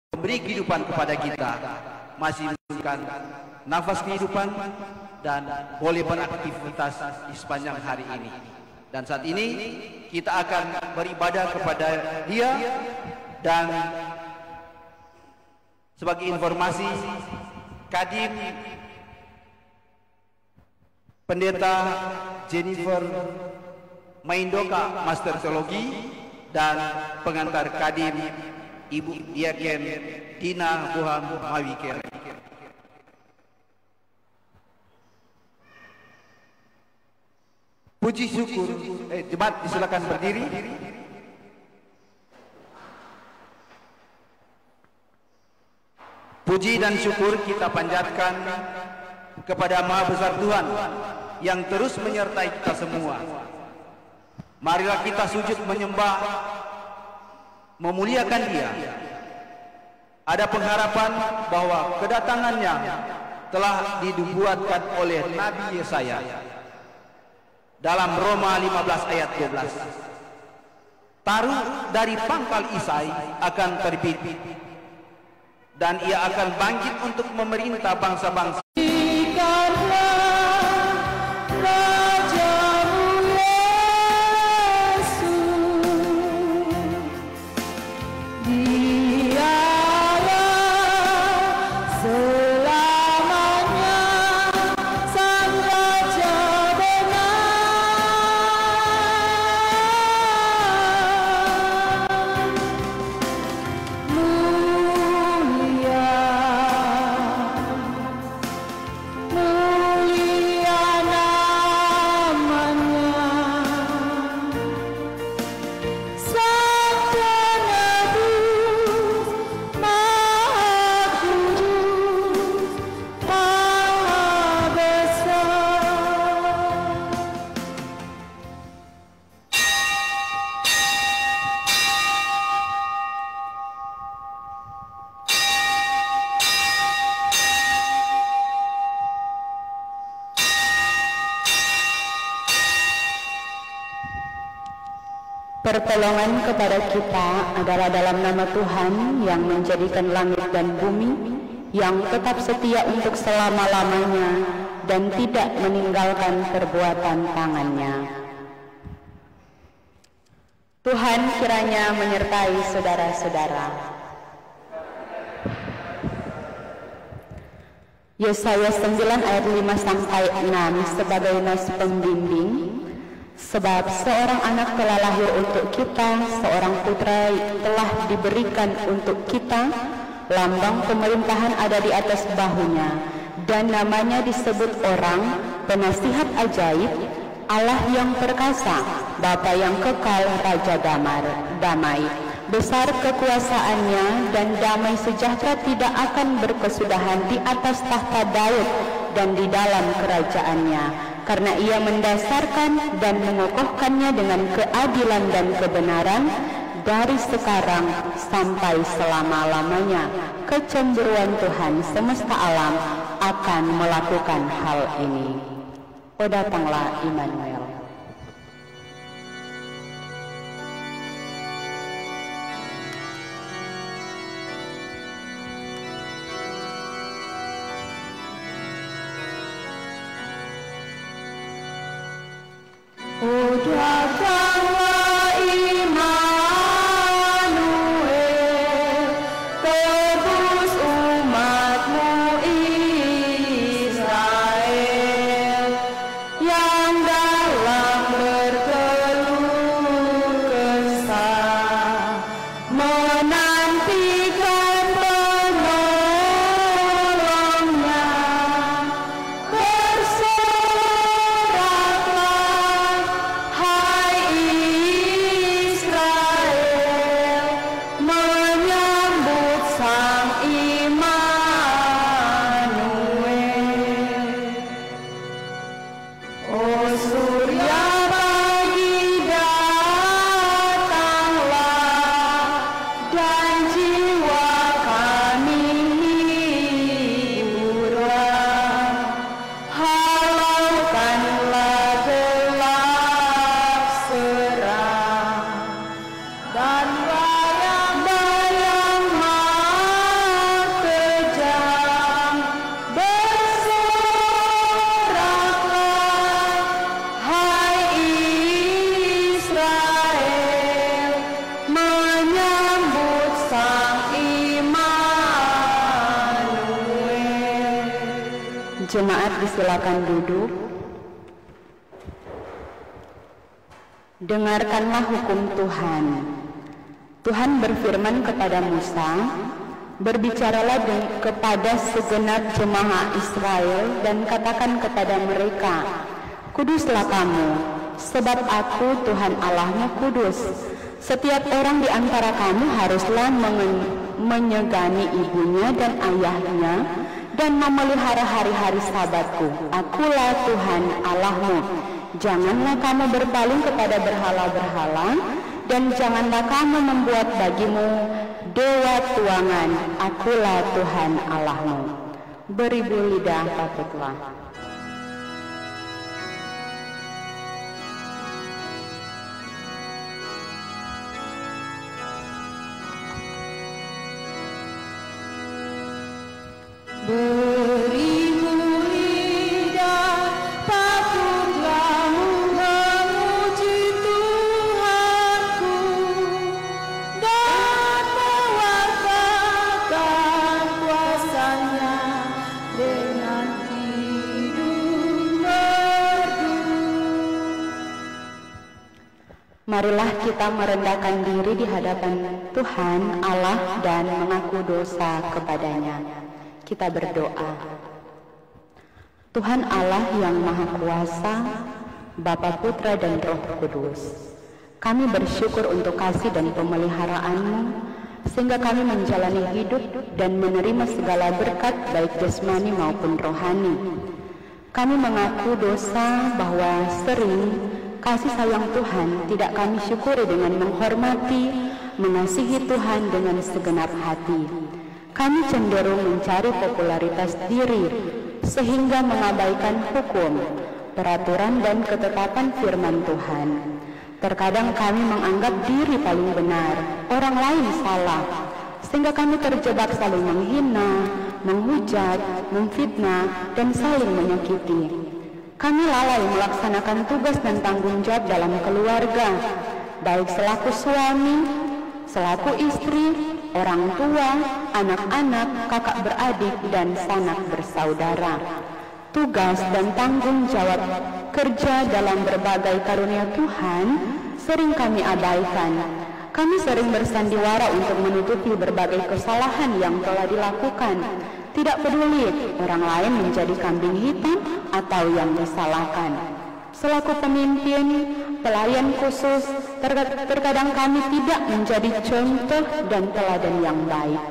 memberi kehidupan kepada kita, masih memberikan nafas kehidupan dan boleh beraktivitas di sepanjang hari ini. Dan saat ini kita akan beribadah kepada Dia. Dan sebagai informasi, Kadim Pendeta Jennifer Maindoka, Master Teologi, dan pengantar Kadim Ibu Diaken Dina Buham Mawiker. Puji syukur, jemaat disilakan berdiri. Puji dan syukur kita panjatkan kepada Maha Besar Tuhan yang terus menyertai kita semua. Marilah kita sujud menyembah, memuliakan Dia. Ada pengharapan bahwa kedatangannya telah dinubuatkan oleh Nabi Yesaya dalam Roma 15 ayat 12. Taruh dari pangkal Isai akan terbit, dan Ia akan bangkit untuk memerintah bangsa-bangsa. Pertolongan kepada kita adalah dalam nama Tuhan yang menjadikan langit dan bumi, yang tetap setia untuk selama-lamanya dan tidak meninggalkan perbuatan tangannya. Tuhan kiranya menyertai saudara-saudara. Yesaya 9 ayat 5 sampai 6 sebagai nas pembimbing. Sebab seorang anak telah lahir untuk kita, seorang putra telah diberikan untuk kita, lambang pemerintahan ada di atas bahunya, dan namanya disebut orang penasihat ajaib, Allah yang perkasa, Bapa yang kekal, Raja damai. Besar kekuasaannya dan damai sejahtera tidak akan berkesudahan di atas tahta Daud dan di dalam kerajaannya. Karena Ia mendasarkan dan mengokohkannya dengan keadilan dan kebenaran dari sekarang sampai selama-lamanya. Kecemburuan Tuhan semesta alam akan melakukan hal ini. O datanglah Immanuel. Datanglah Immanuel, tebus umat-Mu Israel, yang dalam Jemaat disilakan duduk. Dengarkanlah hukum Tuhan. Tuhan berfirman kepada Musa, "Berbicaralah kepada segenap jemaah Israel dan katakan kepada mereka, Kuduslah kamu, sebab Aku Tuhan Allahmu kudus. Setiap orang di antara kamu haruslah menyegani ibunya dan ayahnya dan memelihara hari-hari Sabatku. Akulah Tuhan Allahmu. Janganlah kamu berpaling kepada berhala-berhala, dan janganlah kamu membuat bagimu dewa tuangan. Akulah Tuhan Allahmu." Beribu lidah patutlah. Beribu lidah patutlah memuji Tuhanku dan mewartakan kuasa-Nya dengan hidup merdu. Marilah kita merendahkan diri di hadapan Tuhan Allah dan mengaku dosa kepadanya. Kita berdoa. Tuhan Allah yang Maha Kuasa, Bapa, Putra, dan Roh Kudus, kami bersyukur untuk kasih dan pemeliharaan-Mu, sehingga kami menjalani hidup dan menerima segala berkat baik jasmani maupun rohani. Kami mengaku dosa bahwa sering kasih sayang Tuhan tidak kami syukuri dengan menghormati, mengasihi Tuhan dengan segenap hati. Kami cenderung mencari popularitas diri, sehingga mengabaikan hukum, peraturan, dan ketetapan firman Tuhan. Terkadang kami menganggap diri paling benar, orang lain salah, sehingga kami terjebak saling menghina, menghujat, memfitnah, dan saling menyakiti. Kami lalai melaksanakan tugas dan tanggung jawab dalam keluarga, baik selaku suami, selaku istri, orang tua, anak-anak, kakak beradik, dan sanak bersaudara. Tugas dan tanggung jawab kerja dalam berbagai karunia Tuhan sering kami abaikan. Kami sering bersandiwara untuk menutupi berbagai kesalahan yang telah dilakukan, tidak peduli orang lain menjadi kambing hitam atau yang disalahkan. Selaku pemimpin, pelayan khusus, terkadang kami tidak menjadi contoh dan teladan yang baik.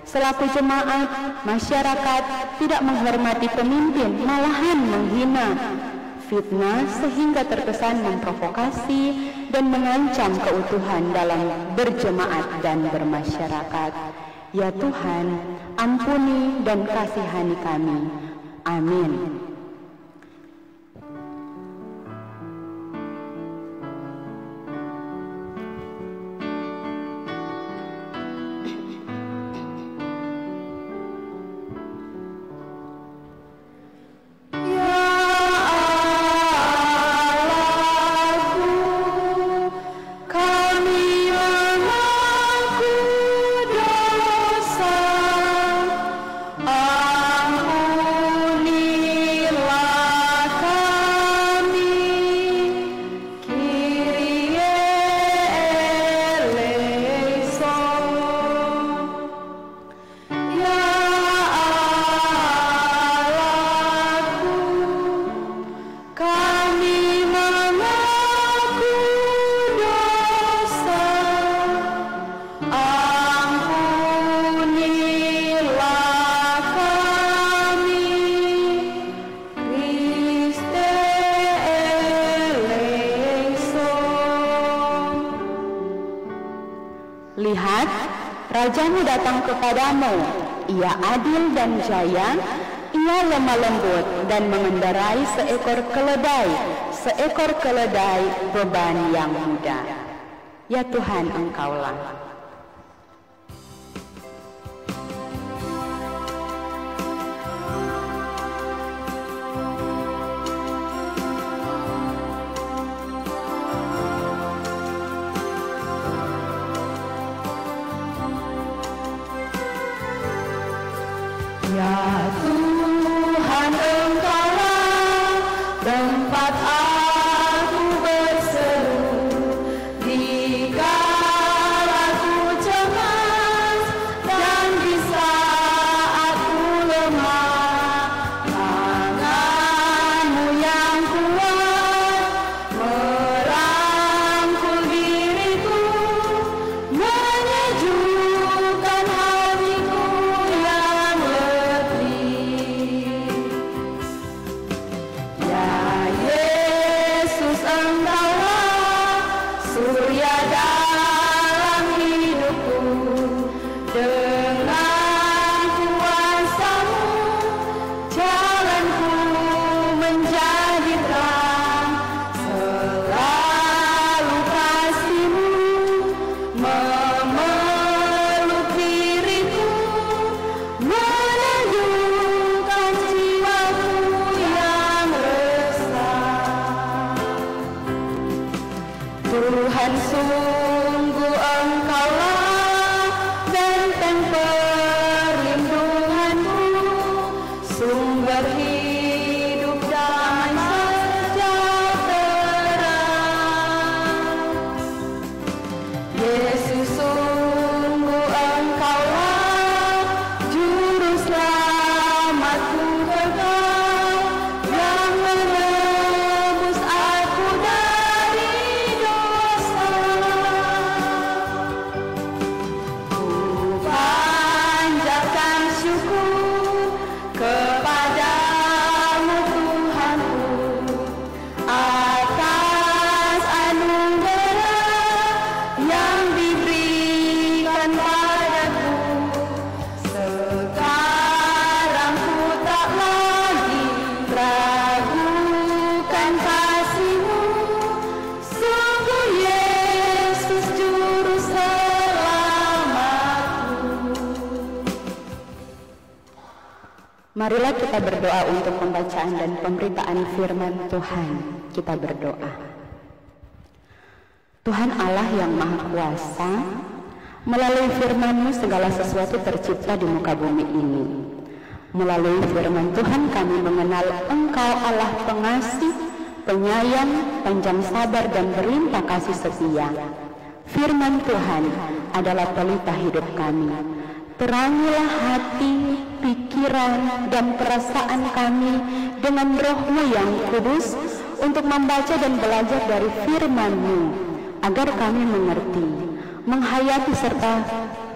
Selaku jemaat, masyarakat tidak menghormati pemimpin, malahan menghina, fitnah sehingga terkesan memprovokasi dan mengancam keutuhan dalam berjemaat dan bermasyarakat. Ya Tuhan, ampuni dan kasihani kami. Amin. Lihat, rajamu datang kepadamu, ia adil dan jaya, ia lemah lembut dan mengendarai seekor keledai beban yang mudah. Ya Tuhan, Engkaulah. Ya Tuhan, Tuhan, sungguh Engkaulah benteng perlindunganku, sumber hidup damai sejahtera. Yesus, sungguh Engkaulah juru selamatku kekal, yang menebus aku dari dosa. Ku panjatkan syukur kepadamu Tuhanku, atas anugerah yang diberikan padaku. Sekarang ku tak lagi ragukan kasih-Mu, sungguh Yesus juru selamatku. Marilah kita berdoa untuk pembacaan dan pemberitaan firman Tuhan. Kita berdoa. Tuhan Allah yang Maha Kuasa, melalui firman-Mu segala sesuatu tercipta di muka bumi ini. Melalui firman Tuhan kami mengenal Engkau Allah pengasih, penyayang, panjang sabar dan berlimpah kasih setia. Firman Tuhan adalah pelita hidup kami. Terangilah hati, pikiran, dan perasaan kami dengan Roh-Mu yang kudus untuk membaca dan belajar dari firman-Mu, agar kami mengerti, menghayati serta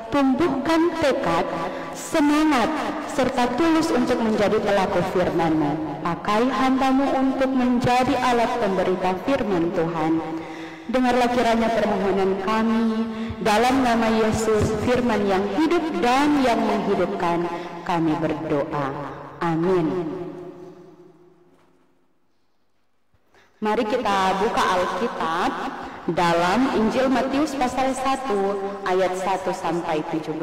tumbuhkan tekad, semangat, serta tulus untuk menjadi pelaku firman-Mu. Pakai hamba-Mu untuk menjadi alat pemberita firman Tuhan. Dengarlah kiranya permohonan kami, dalam nama Yesus, firman yang hidup dan yang menghidupkan, kami berdoa. Amin. Mari kita buka Alkitab dalam Injil Matius pasal 1 ayat 1 sampai 17.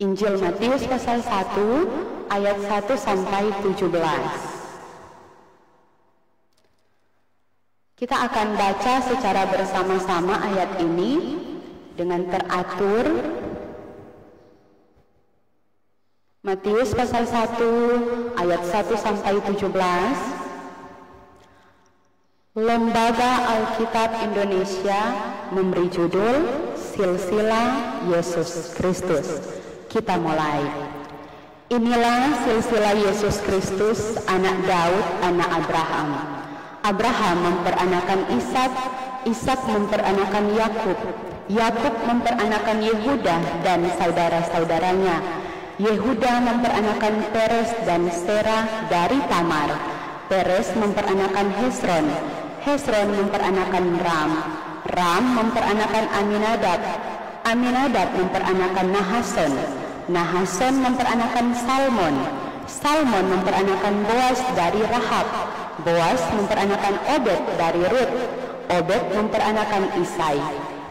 Injil Matius pasal 1 ayat 1 sampai 17. Kita akan baca secara bersama-sama ayat ini dengan teratur. Matius pasal 1 ayat 1 sampai 17. Lembaga Alkitab Indonesia memberi judul Silsilah Yesus Kristus. Kita mulai. Inilah silsilah Yesus Kristus, anak Daud, anak Abraham. Abraham memperanakan Ishak, Ishak memperanakan Yakub, Yakub memperanakan Yehuda dan saudara-saudaranya. Yehuda memperanakan Peres dan Serah dari Tamar. Peres memperanakan Hesron, Hesron memperanakan Ram, Ram memperanakan Aminadab, Aminadab memperanakan Nahason, Nahason memperanakan Salmon, Salmon memperanakan Boas dari Rahab, Boas memperanakan Obed dari Rut, Obed memperanakan Isai,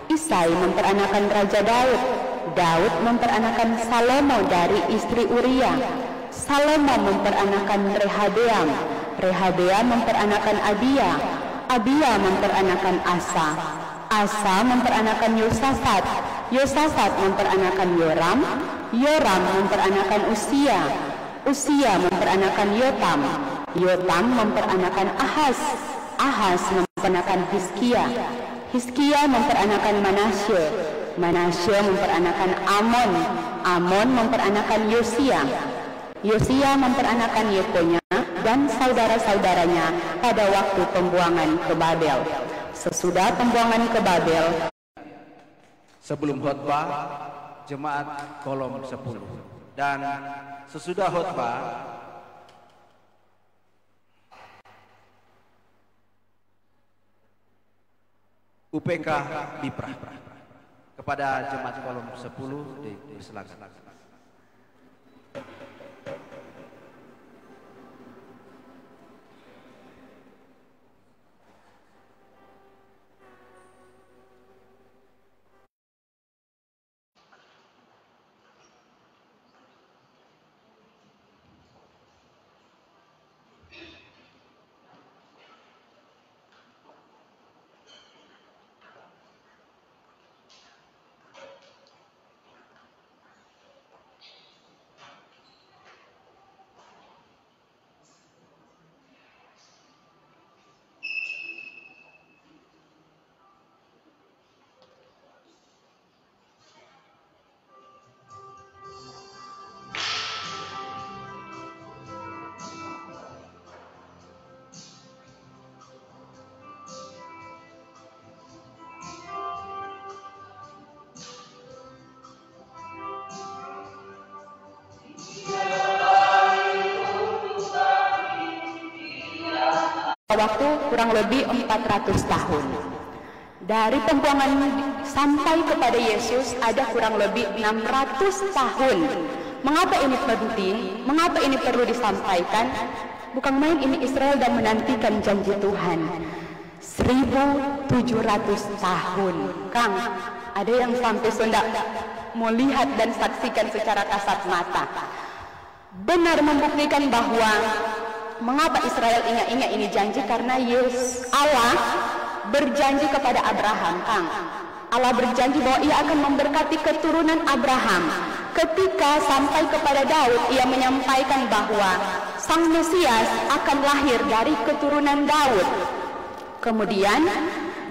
Isai memperanakan Raja Daud, Daud memperanakan Salomo dari istri Uria, Salomo memperanakan Rehabeam, Rehabeam memperanakan Abia, Abia memperanakan Asa, Asa memperanakan Yosafat, Yosafat memperanakan Yoram, Yoram memperanakan Usia, Usia memperanakan Yotam, Yotam memperanakan Ahaz, Ahaz memperanakan Hizkia, Hizkia memperanakan Manasye, Manasye memperanakan Amon, Amon memperanakan Yosia, Yosia memperanakan Yekonya dan saudara-saudaranya pada waktu pembuangan ke Babel. Sesudah pembuangan ke Babel, sebelum khotbah jemaat kolom 10, dan sesudah khotbah UPK Bipra. Kepada jemaat kolom 10 dipersilakan. waktu kurang lebih 400 tahun. Dari pembuangan sampai kepada Yesus ada kurang lebih 600 tahun. Mengapa ini penting? Mengapa ini perlu disampaikan? Bukan main, ini Israel dan menantikan janji Tuhan. 1700 tahun. Kang, ada yang sampai Sunda mau lihat dan saksikan secara kasat mata. Benar membuktikan bahwa mengapa Israel ingat-ingat ini janji, karena Allah berjanji kepada Abraham, Kang. Allah berjanji bahwa ia akan memberkati keturunan Abraham. Ketika sampai kepada Daud, ia menyampaikan bahwa Sang Mesias akan lahir dari keturunan Daud. Kemudian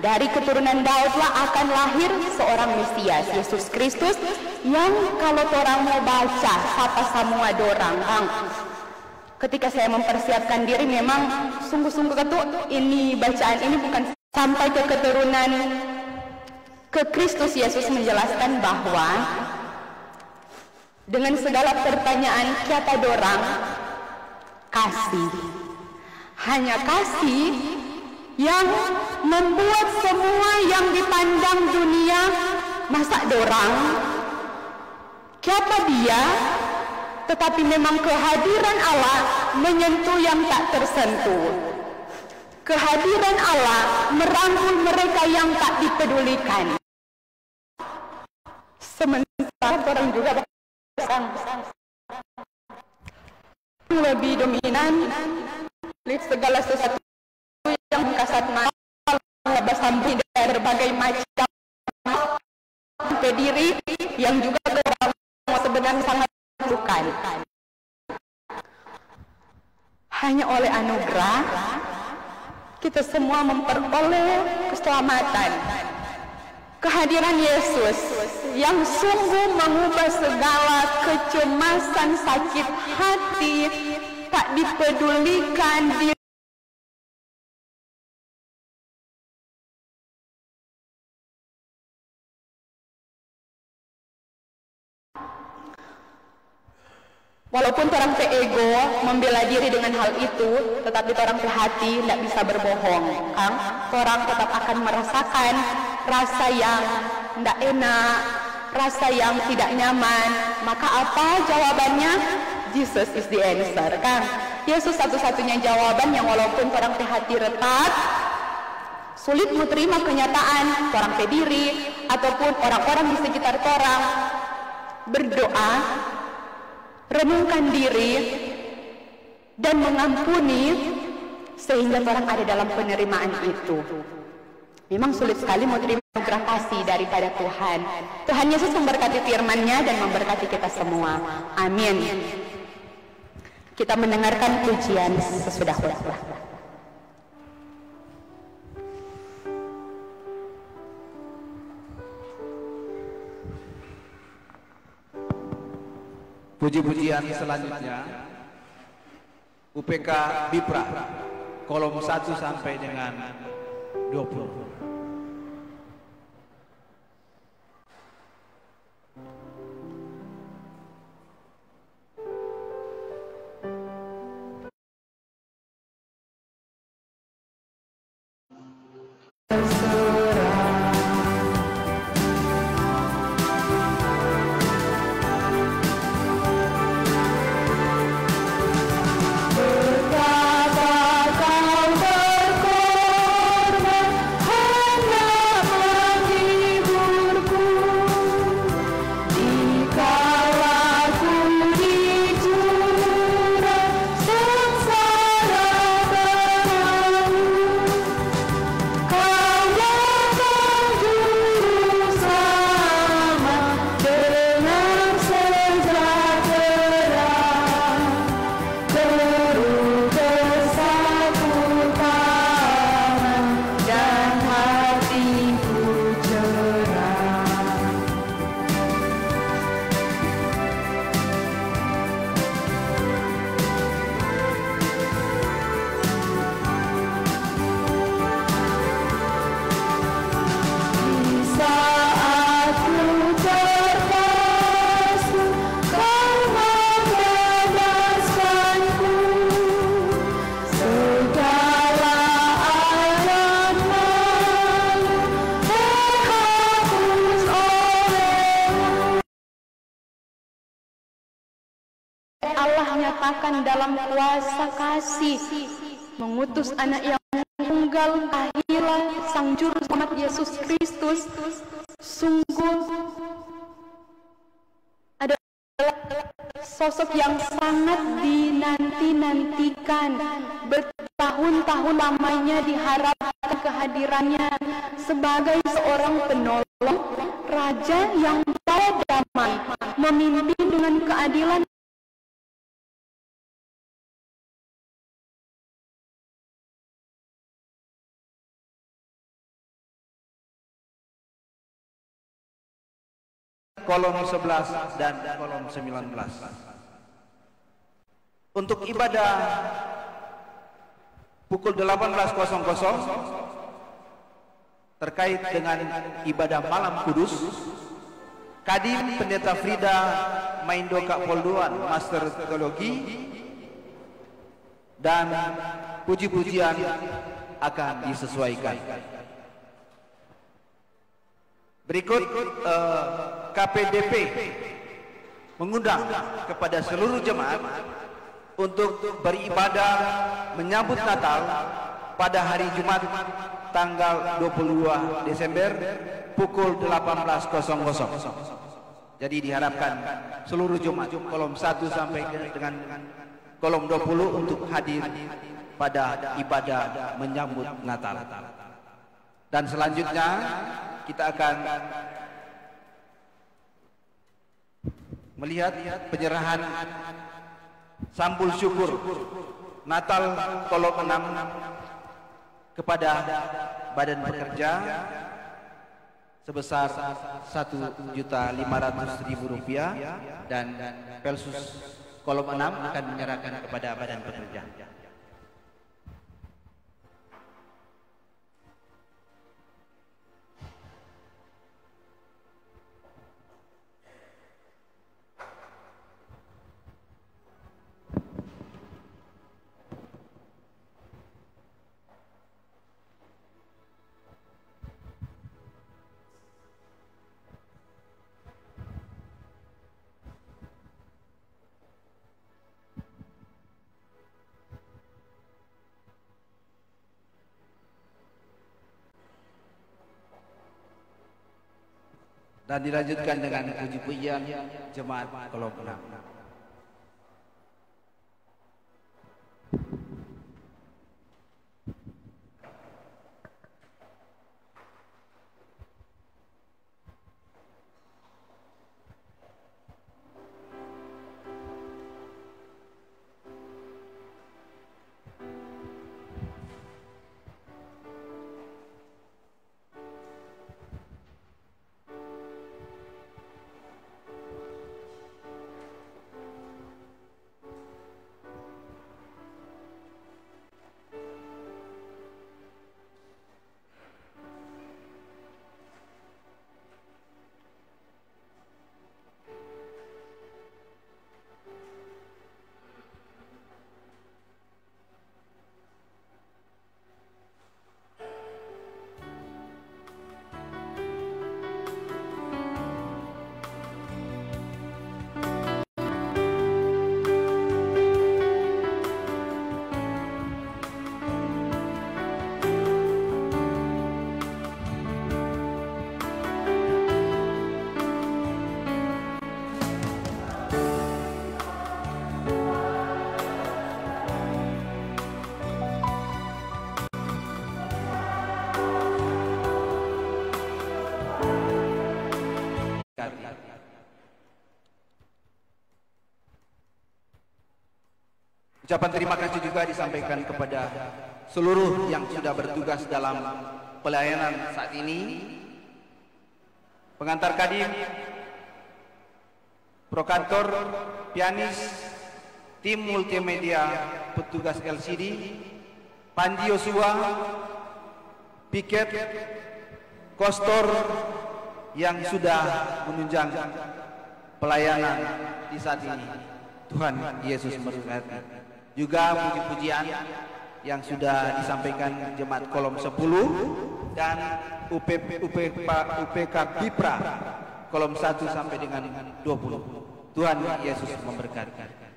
dari keturunan Daudlah akan lahir seorang Mesias, Yesus Kristus, yang kalau orang mau baca kata semua dorang, Kang. Ketika saya mempersiapkan diri, memang sungguh-sungguh ketuk ini bacaan ini bukan sampai ke keturunan ke Kristus. Yesus menjelaskan bahwa dengan segala pertanyaan kata dorang kasih, hanya kasih yang membuat semua yang dipandang dunia masa dorang siapa dia, tetapi memang kehadiran Allah menyentuh yang tak tersentuh. Kehadiran Allah merangkul mereka yang tak dipedulikan. Sementara orang juga lebih dominan lihat segala sesuatu yang kasat mata, bersampai dari berbagai macam diri yang juga sebenarnya sangat bukan. Hanya oleh anugerah kita semua memperoleh keselamatan. Kehadiran Yesus yang sungguh mengubah segala kecemasan, sakit hati, tak dipedulikan di walaupun orang ego membela diri dengan hal itu, tetapi orang hati tidak bisa berbohong, Kang. Orang tetap akan merasakan rasa yang tidak enak, rasa yang tidak nyaman. Maka apa jawabannya? Jesus is the answer, Kang. Yesus satu-satunya jawaban yang walaupun orang hati retak, sulit menerima kenyataan, orang diri ataupun orang-orang di sekitar orang, berdoa, renungkan diri dan mengampuni sehingga orang ada dalam penerimaan itu. Memang sulit sekali menerima anugerah kasih daripada Tuhan. Tuhan Yesus memberkati firman-Nya dan memberkati kita semua. Amin. Kita mendengarkan pujian sesudah khotbah. Puji-pujian selanjutnya UPK Bipra kolom 1 sampai dengan 20. Betapa kau berkorban Allah nyatakan dalam kuasa kasih, mengutus anak yang tunggal akhirlah Sang Juru Selamat Yesus Kristus, sungguh adalah sosok yang sangat dinanti-nantikan. Bertahun-tahun lamanya diharapkan kehadirannya sebagai seorang penolong, raja yang bawa damai, memimpin dengan keadilan. Kolom 11 dan kolom 19. Untuk ibadah pukul 18.00 terkait dengan ibadah malam kudus, Kadin Pendeta Frida Maindoka Polduan, Master Teologi, dan puji-pujian akan disesuaikan. Berikut KPDP mengundang kepada seluruh jemaat untuk beribadah menyambut Natal pada hari Jumat tanggal 22 Desember pukul 18.00. Jadi diharapkan seluruh jemaat kolom 1 sampai dengan kolom 20 untuk hadir pada ibadah menyambut Natal. Dan selanjutnya kita akan melihat penyerahan sambul syukur Natal kolom 6 kepada Badan Pekerja sebesar Rp1.500.000 dan Pelsus kolom 6 akan menyerahkan kepada Badan Pekerja. Dan dilanjutkan dengan puji-pujian jemaat kolom 6. Ucapan terima kasih juga disampaikan kepada seluruh yang sudah bertugas dalam pelayanan saat ini. Pengantar Kadin, Prokantor, pianis, tim multimedia, petugas LCD, Panji Yosua, piket, kostor yang sudah menunjang pelayanan di saat ini. Tuhan Yesus memberkati. Juga puji-pujian yang sudah disampaikan jemaat kolom 10 dan UPK Bipra kolom 1 sampai dengan 20. Tuhan Yesus memberkati.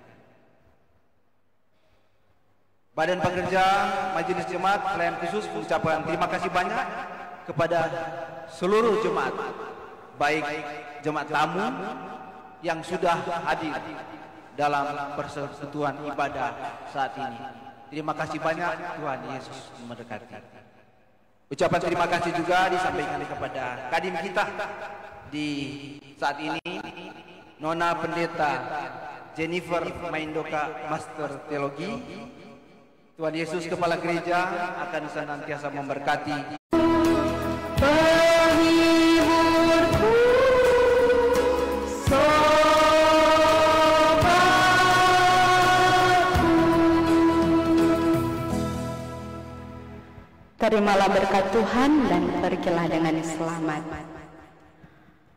Badan Pekerja Majelis Jemaat Pelayan Khusus mengucapkan terima kasih banyak kepada seluruh jemaat, baik jemaat tamu yang sudah hadir dalam persekutuan ibadah saat ini. Terima kasih banyak, Tuhan Yesus memberkati. Ucapan terima kasih juga disampaikan kepada kadim kita di saat ini, Nona Pendeta Jennifer Maindoka, Master Teologi. Tuhan Yesus Kepala Gereja akan senantiasa memberkati. Penghiburku, Terimalah berkat Tuhan dan pergilah dengan selamat.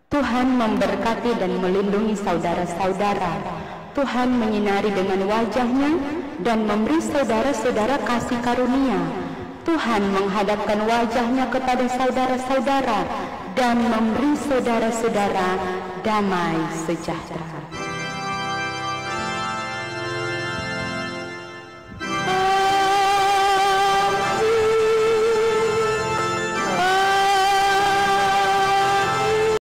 Tuhan memberkati dan melindungi saudara-saudara. Tuhan menyinari dengan wajah-Nya dan memberi saudara-saudara kasih karunia. Tuhan menghadapkan wajah-Nya kepada saudara-saudara dan memberi saudara-saudara damai sejahtera.